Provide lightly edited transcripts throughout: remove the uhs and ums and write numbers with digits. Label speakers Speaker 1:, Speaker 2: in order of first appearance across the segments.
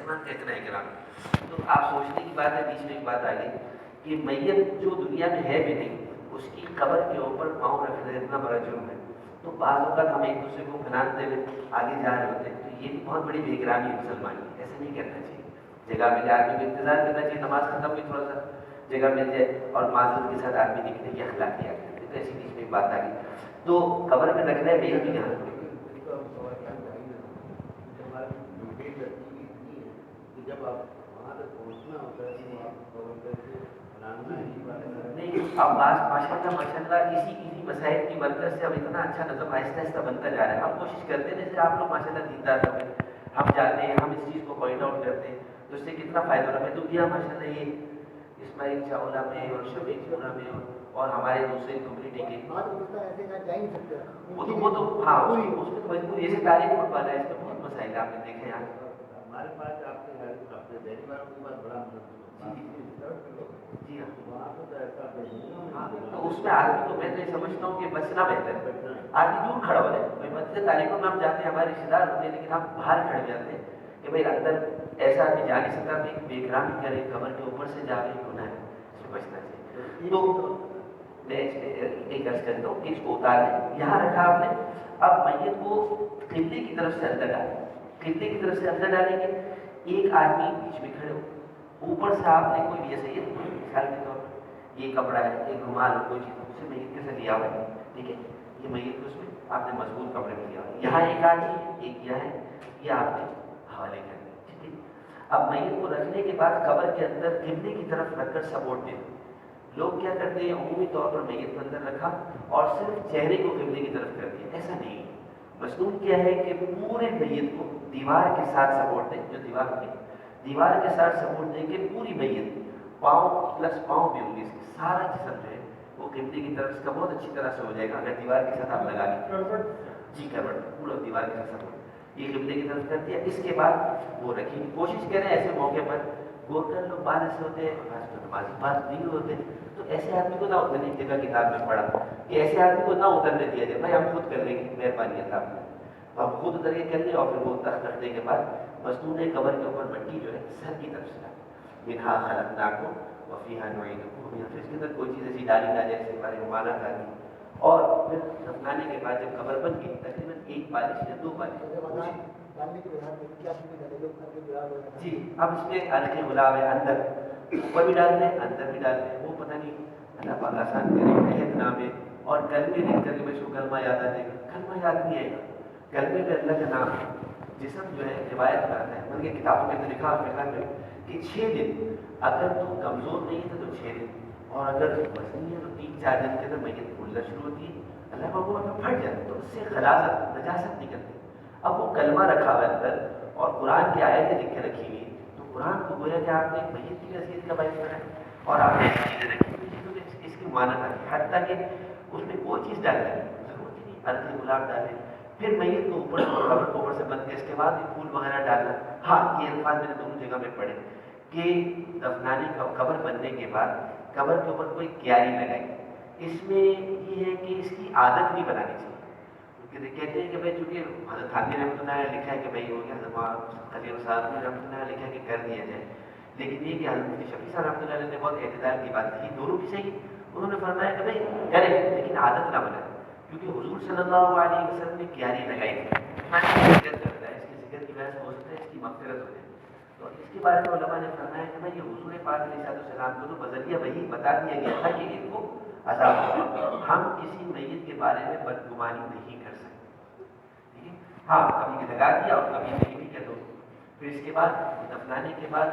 Speaker 1: مسلمان کا اتنا اکرام. تو آپ سوچنے کی بات ہے, بیچ میں ایک بات آ گئی کہ میت جو دنیا میں ہے بھی نہیں, اس کی قبر کے اوپر پاؤں رکھنا اتنا بڑا جرم ہے. تو بعض اوقات ہم ایک دوسرے کو پھنانتے ہوئے آگے جا رہے ہوتے ہیں, تو یہ بھی بہت بڑی بے اکرامی ہے مسلمان کی. ایسے نہیں کرنا چاہیے. جگہ مل جائے آدمی کو انتظار کرنا چاہیے, نماز ختم ہوئی تھوڑا سا جگہ مل جائے اور معذرت کے ساتھ آدمی نکلنے کی اخلاقیات کرتے. تو ایسی بیچ میں ایک بات آ گئی. تو قبر میں رکھنا ہے میت بھی یہاں
Speaker 2: جب آپ وہاں تک پہنچنا ہوتا ہے
Speaker 1: نہیں. اب ماشاء اللہ اسی مسائل کی برکت سے اب اتنا اچھا نظم آہستہ آہستہ بنتا جا رہا ہے. ہم کوشش کرتے ہیں جیسے آپ لوگ ماشاء اللہ دیندار لوگ ہیں, ہم جاتے ہیں, ہم اس چیز کو پوائنٹ آؤٹ کرتے ہیں, تو اس سے کتنا فائدہ ہو رہا ہے. دنیا ماشاء اللہ یہ اسماعیل چاولہ میں اور شفیق چورہ میں اور ہمارے دوسرے کمیونٹی کے وہ تو ہاں اس میں مجبور ایسے تعلیم پڑھ پا رہا ہے. اس میں بہت مسائل آپ نے دیکھے یہاں.
Speaker 2: ہمارے پاس آپ کے اپنے دہلی والوں کے پاس بڑا
Speaker 1: جی
Speaker 2: وہاں تو ایسا
Speaker 1: ہاں, تو اس میں آدمی کو میں تو یہ سمجھتا ہوں کہ بچنا بہتر ہے. آدمی دور کھڑا ہو جائے. بھائی مسجد تعلیموں میں ہم جاتے ہیں, ہمارے رشتے دار ہوتے ہیں, لیکن ہم باہر کھڑے جاتے ہیں کہ بھائی اندر ایسا آدمی جا نہیں سکتا کہ بے اکرامی کرے, قبر کے اوپر سے جا کے گناہ ہے, اس سے بچنا چاہیے. تو میں ایک عرض کرتا ہوں کہ اس کو اتاریں, یہاں رکھا آپ نے. اب میت کو قبلے کی طرف سے اندر ڈالیں. قبلے کی طرف سے اندر ڈالیں گے, ایک آدمی بیچ میں کھڑے ہو, اوپر سے آپ نے کوئی ایسے مثال کے طور پر یہ کپڑا ہے, ایک رومال ہو, کوئی چیز اسے میت کے ساتھ لیا ہوا ہے, ٹھیک ہے, یہ میت کو اس میں آپ نے مضبوط کپڑے میں لیا ہوا ہے. یہاں ایک آدمی ایک کیا ہے, یہ آپ نے حوالے کر دیں, ٹھیک ہے. اب میت کو رکھنے کے بعد قبر کے اندر قبلے کی طرف رکھ کر سپورٹ دیں. لوگ کیا کرتے ہیں, عمومی طور پر میت کو اندر رکھا اور صرف چہرے کو قبلے کی طرف کر دیا. ایسا نہیں. مصنون کیا ہے کہ پورے میت کو دیوار کے ساتھ سپورٹ دیں, جو دیوار ہوتی ہے دیوار کے ساتھ سپورٹ دیں کہ پوری میت پاؤں پلس پاؤں بھی ہوں گے, اس کے سارا جسم جو ہے وہ قبلے کی طرف اس کا بہت اچھی طرح سے ہو جائے گا اگر دیوار کے ساتھ آپ لگا لیں. جی کروٹ پورا دیوار کے ساتھ سپورٹ یہ قبلے کی طرف کر دیا. اس کے بعد وہ رکھیں. کوشش کریں ایسے موقع پر گورکر لوگ بعد ایسے ہوتے ہیں, نمازی بات نہیں ہوتے, تو ایسے آدمی کو نہ اترنے. ایک جگہ کتاب میں پڑھا کہ ایسے آدمی کو نہ اترنے دیا جائے. بھائی ہم خود کر لیں گے, مہربانی ہے صاحب, تو ہم خود اتر کے کر لیں. اور پھر وہ تخت رکھنے کے بعد مصنون قبر کے اوپر مٹی جو ہے سر کی طرف سے منہا خلقناکم وفیہا نعیدکم, یا پھر اس کے اندر کوئی چیز ایسی ڈالی نہ جائے, ہمارے رومانہ ڈالی. اور پھر دفنانے کے بعد جب قبر بن گئی تقریباً ایک بالش یا 2 بالش جی. اب اس میں ہلکے گلاب ہے, اندر اوپر بھی ڈالتے ہیں اندر بھی ڈالتے ہیں, وہ پتہ نہیں اللہ پاک آسان کرے. عہد نامے اور کلمے لکھ کر کے بچوں کو کلمہ یاد آ جائے گا. کلمہ یاد نہیں آئے گا, کلمے میں اللہ کا نام ہے. جسم جو ہے روایت کرتا ہے, بلکہ کتابوں میں لکھا ہے کہ 6 دن اگر تو کمزور نہیں ہے تو 6 دن, اور اگر وزنی ہے تو 3-4 دن کے اندر میت پھولنا شروع ہوتی ہے, اللہ پاک وہ پھٹ جاتا ہے, تو اس سے خلاصت نجاست نکلتی. اب وہ کلمہ رکھا ہوا اندر اور قرآن کی آیتیں لکھ کے رکھی ہوئی, تو قرآن کو گویا کہ آپ نے میت کی حیثیت کا باعث بنا ہے اور آپ نے چیزیں رکھی ہوئی اس کی ممانعت ہے. حتیٰ کہ اس میں کوئی چیز ڈالنے کی ضرورت ہی نہیں, ہلکے گلاب ڈالیں, پھر میت کو اوپر قبر کو اوپر سے بند کے اس کے بعد پھول وغیرہ ڈالنا. ہاں یہ الفاظ میں نے دونوں جگہ میں پڑھے کہ دفنانے کا قبر بننے کے بعد قبر کے اوپر کوئی کیاری لگائی. اس میں یہ ہے کہ اس کی عادت نہیں بنانی چاہیے. کہتے ہیں کہ بھائی چونکہ حضرت خانوی رحمۃ اللہ علیہ لکھا ہے کہ بھائی ہو گیا, حضرت خلیل صاحب رحمۃ اللہ علیہ لکھا ہے کہ کر دیا جائے, لیکن یہ کہ حضرت شفیع صاحب رحمۃ اللہ علیہ نے بہت اعتدال کی بات کی, دونوں بھی صحیح. انہوں نے فرمایا کہ بھائی کریں لیکن عادت نہ بنائیں, کیونکہ حضور صلی اللہ علیہ وسلم نے کیاری لگائی تھی. ذکر کرتا ہے, اس کے ذکر کی وجہ سے ہو سکتا ہے اس کی مغفرت ہو جائے. تو اس کے بارے میں علماء نے فرمایا کہ بھائی یہ حضور پاک علیہ السلام کو تو بذریعہ وہی بتا دیا گیا تھا کہ ان کو عذاب ہوگا. ہم کسی میت کے بارے میں بدگمانی نہیں کر سکتے, ٹھیک ہے. ہاں کبھی لگا دیا اور کبھی نہیں بھی کہہ دو. پھر اس کے بعد دفنانے کے بعد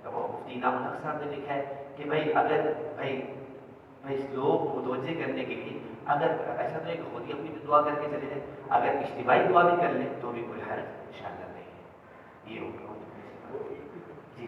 Speaker 1: وہ مفتی انعام الحق صاحب نے لکھا ہے کہ بھائی اگر بھائی لوگ متوجہ کرنے کے لیے اگر ایسا تو ہے کہ خود ہی اپنی دعا کر کے چلے جائیں, اگر اجتماعی دعا بھی کر لیں تو بھی کوئی حرج انشاءاللہ نہیں ہے. یہ ہوگا جی.